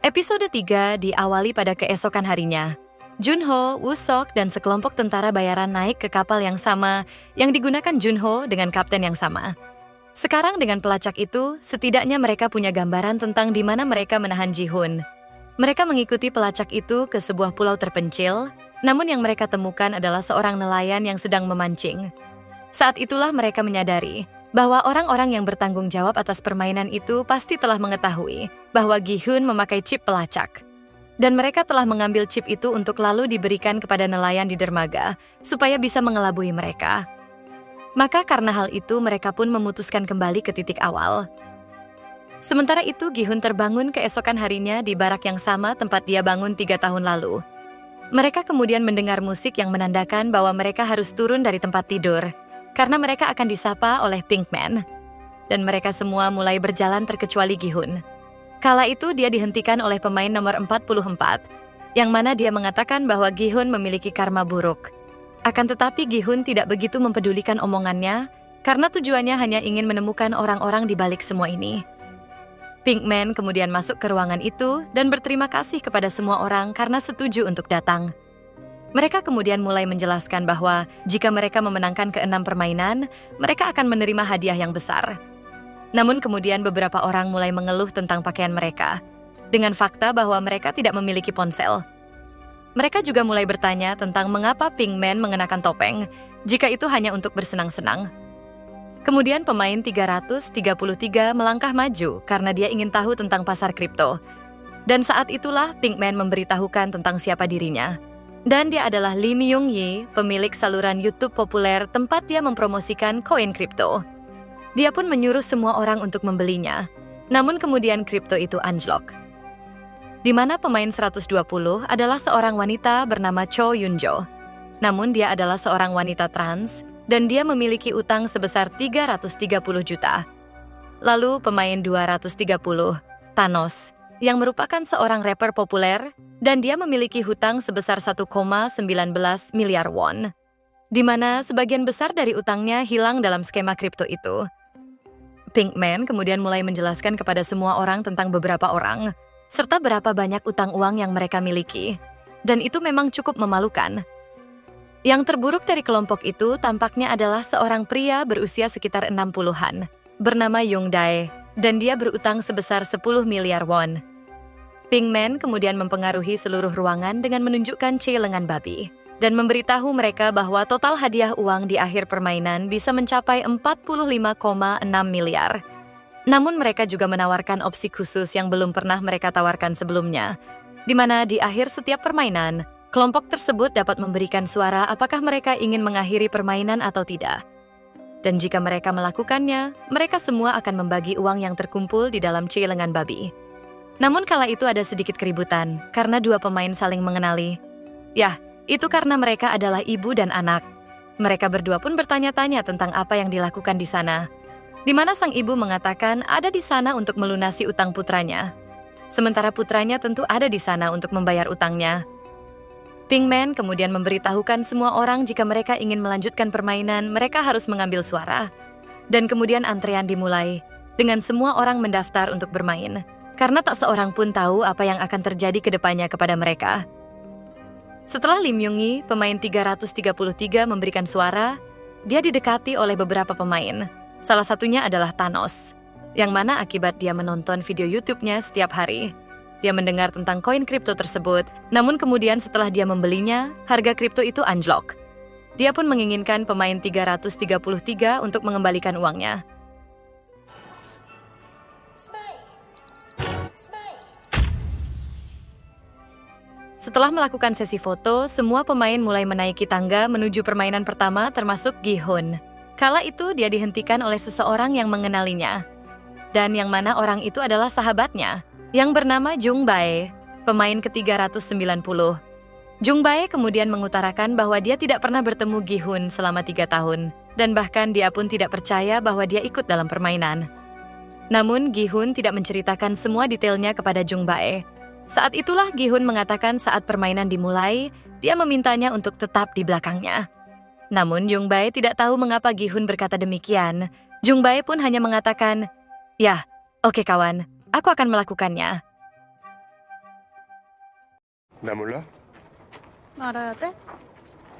Episode 3 diawali pada keesokan harinya. Junho, Woo-sok, dan sekelompok tentara bayaran naik ke kapal yang sama yang digunakan Junho dengan kapten yang sama. Sekarang dengan pelacak itu, setidaknya mereka punya gambaran tentang di mana mereka menahan Ji-hoon. Mereka mengikuti pelacak itu ke sebuah pulau terpencil, namun yang mereka temukan adalah seorang nelayan yang sedang memancing. Saat itulah mereka menyadari bahwa orang-orang yang bertanggung jawab atas permainan itu pasti telah mengetahui bahwa Gi-hoon memakai chip pelacak. Dan mereka telah mengambil chip itu untuk lalu diberikan kepada nelayan di dermaga supaya bisa mengelabui mereka. Maka karena hal itu mereka pun memutuskan kembali ke titik awal. Sementara itu Gi-hoon terbangun keesokan harinya di barak yang sama tempat dia bangun 3 tahun lalu. Mereka kemudian mendengar musik yang menandakan bahwa mereka harus turun dari tempat tidur, karena mereka akan disapa oleh Pinkman. Dan mereka semua mulai berjalan terkecuali Gi-hoon. Kala itu dia dihentikan oleh pemain nomor 44, yang mana dia mengatakan bahwa Gi-hoon memiliki karma buruk. Akan tetapi Gi-hoon tidak begitu mempedulikan omongannya, karena tujuannya hanya ingin menemukan orang-orang di balik semua ini. Pinkman kemudian masuk ke ruangan itu dan berterima kasih kepada semua orang karena setuju untuk datang. Mereka kemudian mulai menjelaskan bahwa jika mereka memenangkan ke-6 permainan, mereka akan menerima hadiah yang besar. Namun kemudian beberapa orang mulai mengeluh tentang pakaian mereka, dengan fakta bahwa mereka tidak memiliki ponsel. Mereka juga mulai bertanya tentang mengapa Pinkman mengenakan topeng, jika itu hanya untuk bersenang-senang. Kemudian pemain 333 melangkah maju karena dia ingin tahu tentang pasar kripto. Dan saat itulah Pinkman memberitahukan tentang siapa dirinya. Dan dia adalah Lee Myung-yi, pemilik saluran YouTube populer tempat dia mempromosikan koin kripto. Dia pun menyuruh semua orang untuk membelinya. Namun kemudian kripto itu anjlok. Di mana pemain 120 adalah seorang wanita bernama Cho Yun-jo. Namun dia adalah seorang wanita trans dan dia memiliki utang sebesar 330 juta. Lalu pemain 230, Thanos, yang merupakan seorang rapper populer, dan dia memiliki hutang sebesar 1,19 miliar won, di mana sebagian besar dari utangnya hilang dalam skema kripto itu. Pinkman kemudian mulai menjelaskan kepada semua orang tentang beberapa orang, serta berapa banyak utang uang yang mereka miliki, dan itu memang cukup memalukan. Yang terburuk dari kelompok itu tampaknya adalah seorang pria berusia sekitar 60-an, bernama Young Dae, dan dia berutang sebesar 10 miliar won. Pinkman kemudian mempengaruhi seluruh ruangan dengan menunjukkan C lengan babi dan memberitahu mereka bahwa total hadiah uang di akhir permainan bisa mencapai 45,6 miliar. Namun mereka juga menawarkan opsi khusus yang belum pernah mereka tawarkan sebelumnya, di mana di akhir setiap permainan, kelompok tersebut dapat memberikan suara apakah mereka ingin mengakhiri permainan atau tidak. Dan jika mereka melakukannya, mereka semua akan membagi uang yang terkumpul di dalam C lengan babi. Namun kala itu ada sedikit keributan, karena dua pemain saling mengenali. Yah, itu karena mereka adalah ibu dan anak. Mereka berdua pun bertanya-tanya tentang apa yang dilakukan di sana. Di mana sang ibu mengatakan ada di sana untuk melunasi utang putranya. Sementara putranya tentu ada di sana untuk membayar utangnya. Pinkman kemudian memberitahukan semua orang jika mereka ingin melanjutkan permainan, mereka harus mengambil suara. Dan kemudian antrean dimulai, dengan semua orang mendaftar untuk bermain. Karena tak seorang pun tahu apa yang akan terjadi ke depannya kepada mereka. Setelah Lee Myung-yi, pemain 333 memberikan suara, dia didekati oleh beberapa pemain. Salah satunya adalah Thanos, yang mana akibat dia menonton video YouTube-nya setiap hari. Dia mendengar tentang koin kripto tersebut, namun kemudian setelah dia membelinya, harga kripto itu anjlok. Dia pun menginginkan pemain 333 untuk mengembalikan uangnya. Setelah melakukan sesi foto, semua pemain mulai menaiki tangga menuju permainan pertama termasuk Gi-hoon. Kala itu dia dihentikan oleh seseorang yang mengenalinya. Dan yang mana orang itu adalah sahabatnya, yang bernama Jung Bae, pemain ke-390. Jung Bae kemudian mengutarakan bahwa dia tidak pernah bertemu Gi-hoon selama 3 tahun, dan bahkan dia pun tidak percaya bahwa dia ikut dalam permainan. Namun Gi-hoon tidak menceritakan semua detailnya kepada Jung Bae. Saat itulah Gi-hoon mengatakan saat permainan dimulai, dia memintanya untuk tetap di belakangnya. Namun Jung Bae tidak tahu mengapa Gi-hoon berkata demikian. Jung Bae pun hanya mengatakan, "Yah, Oke kawan, aku akan melakukannya. 나 몰라? 알아야 돼?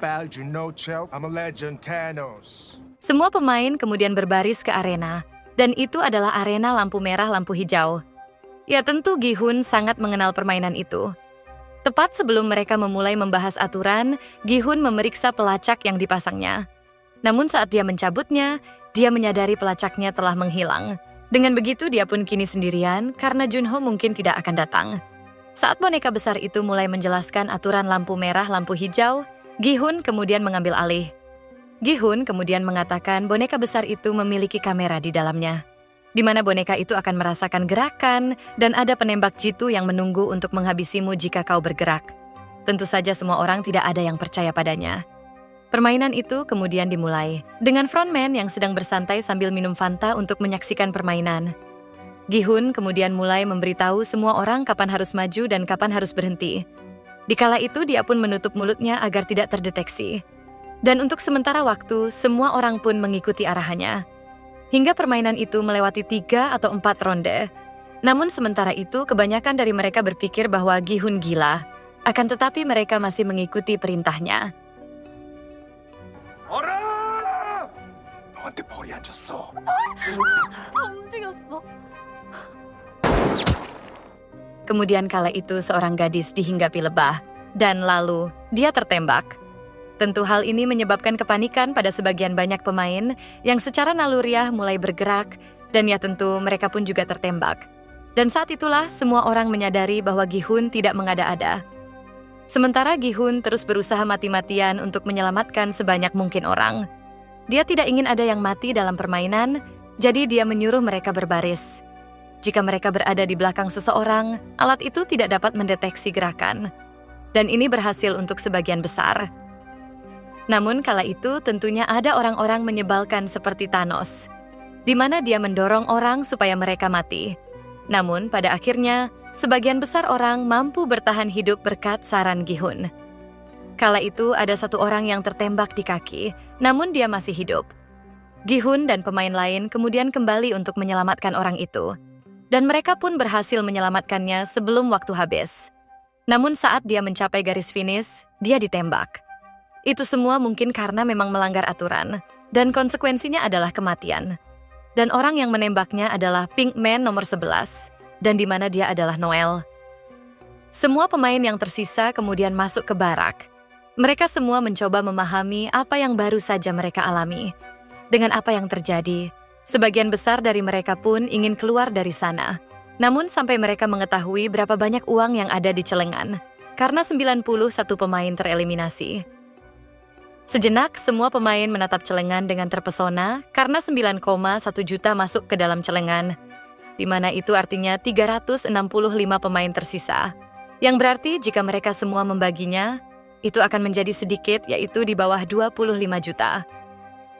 Bad you know, Chel. I'm a legend, Thanos. Semua pemain kemudian berbaris ke arena, dan itu adalah arena lampu merah lampu hijau. Ya tentu Gi-hun sangat mengenal permainan itu. Tepat sebelum mereka memulai membahas aturan, Gi-hun memeriksa pelacak yang dipasangnya. Namun saat dia mencabutnya, dia menyadari pelacaknya telah menghilang. Dengan begitu dia pun kini sendirian karena Junho mungkin tidak akan datang. Saat boneka besar itu mulai menjelaskan aturan lampu merah lampu hijau, Gi-hun kemudian mengambil alih. Gi-hun kemudian mengatakan boneka besar itu memiliki kamera di dalamnya, di mana boneka itu akan merasakan gerakan dan ada penembak jitu yang menunggu untuk menghabisimu jika kau bergerak. Tentu saja semua orang tidak ada yang percaya padanya. Permainan itu kemudian dimulai, dengan frontman yang sedang bersantai sambil minum Fanta untuk menyaksikan permainan. Gi-hun kemudian mulai memberitahu semua orang kapan harus maju dan kapan harus berhenti. Dikala itu dia pun menutup mulutnya agar tidak terdeteksi. Dan untuk sementara waktu, semua orang pun mengikuti arahannya. Hingga permainan itu melewati 3 atau 4 ronde. Namun sementara itu, kebanyakan dari mereka berpikir bahwa Gi-hun gila. Akan tetapi mereka masih mengikuti perintahnya. 어라! 너한테 벌이 안 졌어. 움직였어. Kemudian kala itu seorang gadis dihinggapi lebah. Dan lalu, dia tertembak. Tentu hal ini menyebabkan kepanikan pada sebagian banyak pemain yang secara naluriah mulai bergerak, dan ya tentu mereka pun juga tertembak. Dan saat itulah semua orang menyadari bahwa Gi-hun tidak mengada-ada. Sementara Gi-hun terus berusaha mati-matian untuk menyelamatkan sebanyak mungkin orang. Dia tidak ingin ada yang mati dalam permainan, jadi dia menyuruh mereka berbaris. Jika mereka berada di belakang seseorang, alat itu tidak dapat mendeteksi gerakan. Dan ini berhasil untuk sebagian besar. Namun kala itu tentunya ada orang-orang menyebalkan seperti Thanos, di mana dia mendorong orang supaya mereka mati. Namun pada akhirnya, sebagian besar orang mampu bertahan hidup berkat saran Gi-hun. Kala itu ada satu orang yang tertembak di kaki, namun dia masih hidup. Gi-hun dan pemain lain kemudian kembali untuk menyelamatkan orang itu. Dan mereka pun berhasil menyelamatkannya sebelum waktu habis. Namun saat dia mencapai garis finish, dia ditembak. Itu semua mungkin karena memang melanggar aturan, dan konsekuensinya adalah kematian. Dan orang yang menembaknya adalah Pinkman nomor 11, dan di mana dia adalah Noel. Semua pemain yang tersisa kemudian masuk ke barak. Mereka semua mencoba memahami apa yang baru saja mereka alami. Dengan apa yang terjadi, sebagian besar dari mereka pun ingin keluar dari sana. Namun sampai mereka mengetahui berapa banyak uang yang ada di celengan, karena 91 pemain tereliminasi. Sejenak, semua pemain menatap celengan dengan terpesona karena 9,1 juta masuk ke dalam celengan, di mana itu artinya 365 pemain tersisa. Yang berarti jika mereka semua membaginya, itu akan menjadi sedikit, yaitu di bawah 25 juta.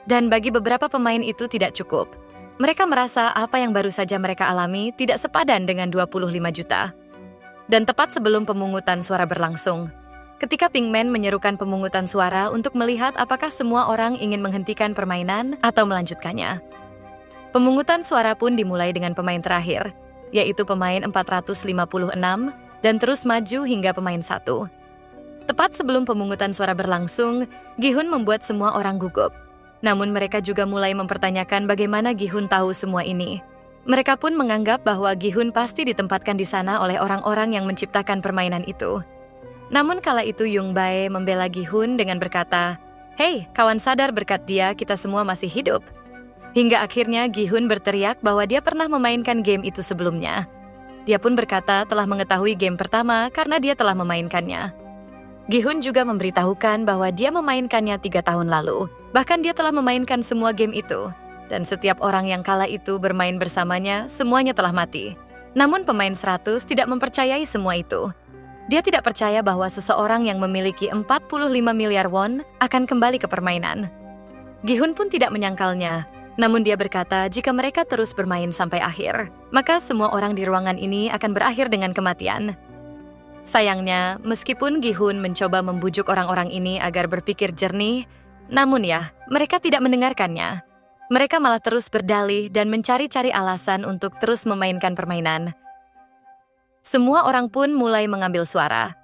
Dan bagi beberapa pemain itu tidak cukup. Mereka merasa apa yang baru saja mereka alami tidak sepadan dengan 25 juta. Dan tepat sebelum pemungutan suara berlangsung, ketika Pinkman menyerukan pemungutan suara untuk melihat apakah semua orang ingin menghentikan permainan atau melanjutkannya. Pemungutan suara pun dimulai dengan pemain terakhir, yaitu pemain 456, dan terus maju hingga pemain 1. Tepat sebelum pemungutan suara berlangsung, Gi-hun membuat semua orang gugup. Namun mereka juga mulai mempertanyakan bagaimana Gi-hun tahu semua ini. Mereka pun menganggap bahwa Gi-hun pasti ditempatkan di sana oleh orang-orang yang menciptakan permainan itu. Namun kala itu Yung Bae membela Gi-hun dengan berkata, "Hei, kawan sadar berkat dia kita semua masih hidup." Hingga akhirnya Gi-hun berteriak bahwa dia pernah memainkan game itu sebelumnya. Dia pun berkata telah mengetahui game pertama karena dia telah memainkannya. Gi-hun juga memberitahukan bahwa dia memainkannya 3 tahun lalu. Bahkan dia telah memainkan semua game itu. Dan setiap orang yang kala itu bermain bersamanya, semuanya telah mati. Namun pemain 100 tidak mempercayai semua itu. Dia tidak percaya bahwa seseorang yang memiliki 45 miliar won akan kembali ke permainan. Gi-hun pun tidak menyangkalnya, namun dia berkata jika mereka terus bermain sampai akhir, maka semua orang di ruangan ini akan berakhir dengan kematian. Sayangnya, meskipun Gi-hun mencoba membujuk orang-orang ini agar berpikir jernih, namun ya, mereka tidak mendengarkannya. Mereka malah terus berdalih dan mencari-cari alasan untuk terus memainkan permainan. Semua orang pun mulai mengambil suara.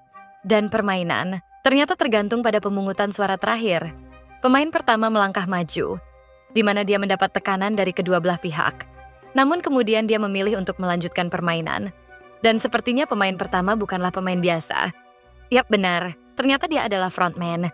Dan permainan ternyata tergantung pada pemungutan suara terakhir. Pemain pertama melangkah maju, di mana dia mendapat tekanan dari kedua belah pihak. Namun kemudian dia memilih untuk melanjutkan permainan. Dan sepertinya pemain pertama bukanlah pemain biasa. Yap, benar. Ternyata dia adalah frontman.